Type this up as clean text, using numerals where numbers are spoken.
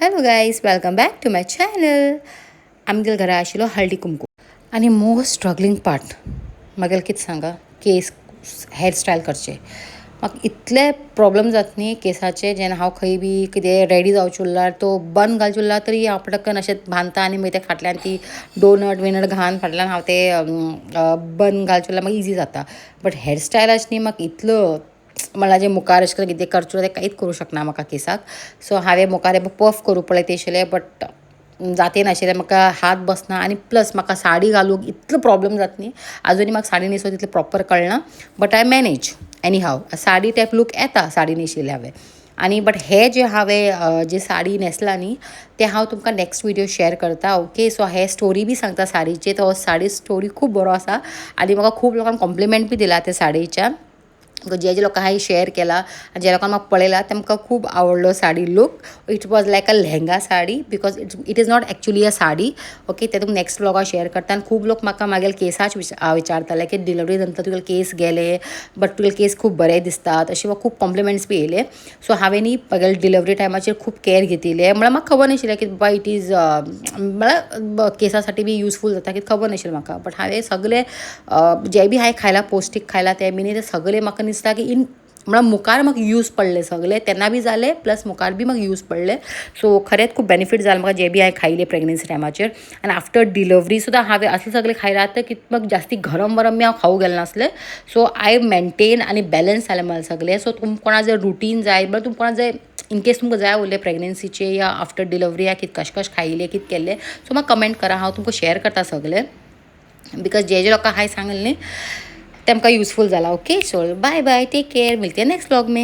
Hello guys, welcome back to my channel. आमगेल घरा आशिल्लो हळदी कुंकू आनी मोस्ट स्ट्रगलींग पार्ट म्हागेल कितें सांगा, केस हेअरस्टायल करचे. म्हाका इतले प्रॉब्लम जाता न्ही केसाचे. जेन्ना हांव खंय बी कितें रेडी जावचे उरल्यार तो बन घालचे उरल्यार तरी हांव पटकन अशें बांदता आनी मागीर ते फाटल्यान ती डोनट विनट घालून फाटल्यान हांव ते बन घालचे उरल्यार म्हाका इजी जाता. बट हेअरस्टायलाच न्ही म्हाका इतलो म्हणल्यार जे मुखार अशें करून कितें करचें तें कांयच करूं शकना म्हाका केसाक. सो हांवें मुखार पफ करूं पळय आशिल्लें, बट जाते नाशिल्लें. म्हाका हात बसना आनी प्लस म्हाका साडी घालूंक इतलो प्रॉब्लम जाता न्ही. आजुनी म्हाका साडी न्हेसोवप तितलें प्रॉपर कळना, but I manage anyhow. Sari type look येता साडी न्हेशिल्लें हांवें. आनी बट हे जे हांवें जे साडी न्हेसला न्ही ते हांव तुमकां नॅक्स्ट विडियो शेअर करता. ओके, सो हे स्टोरी बी सांगता साडीचे. तो साडी स्टोरी खूब बरो आसा आनी म्हाका खूब लोकांनी कॉम्प्लिमेंट बी दिला त्या साडयेच्या. जे लोकां हांवें शेअर केला आनी ज्या लोकांनी म्हाका पळयला तेमकां खूब आवडलो sari look. It was like a lehenga sari because it is not actually a sari. Okay, ते तुमकां नॅक्स्ट व्लॉगार शेअर करता. आनी खूब लोक म्हाका मागीर केसाच विचारताले की डिलिव्हरी नंतर तुगे केस गेले बट तुगे केस खूब बरे दिसतात, अशे खूब कॉम्प्लिमेंट्स बी येयले. सो हांवें न्ही मागीर डिलिव्हरी टायमाचेर खूब कॅर घेतिल्लें. म्हळ्यार म्हाका खबर नाशिल्लें की बाबा इट इज म्हळ्यार केसा साठी बी युजफूल जाता कितें खबर नाशिल्लें म्हाका. बट हांवें सगळें जे बी हांवें खायला पौश्टीक खायला ते बी न्ही ते सगळें म्हाका दिसता की म्हळ्यार मुखार म्हाका यूज पडले सगळे. तेन्ना बी जाले प्लस मुखार बी म्हाका यूज पडले. सो खरेंच खूब बेनिफीट जालें म्हाका जे बी हांवें खायलें प्रेग्नन्सी टायमाचेर. आनी आफ्टर डिलिव्हरी सुद्दां हांवें असलें सगळें खायलां आतां की म्हाका जास्ती गरम वरम बी हांव खावंक गेलें नासलें. सो आय मेंटेन आनी बॅलन्स जालें मला सगळें. सो तुमकां कोणा जर रुटीन जाय म्हळ्यार तुमकां कोणा जर इनकेस तुमकां जाय उरलें प्रेग्नन्सीचे या आफ्टर डिलिव्हरी या कितें कशें खायलें कितें केल्लें, सो म्हाका कमेंट करा. हांव तुमकां शेअर करता सगळें बिकॉज जे लोकांक हांवें सांगलें न्ही तेमकां यूजफूल जाला. Okay, so bye bye, take care. मिलते हैं नेक्स्ट व्लॉग में.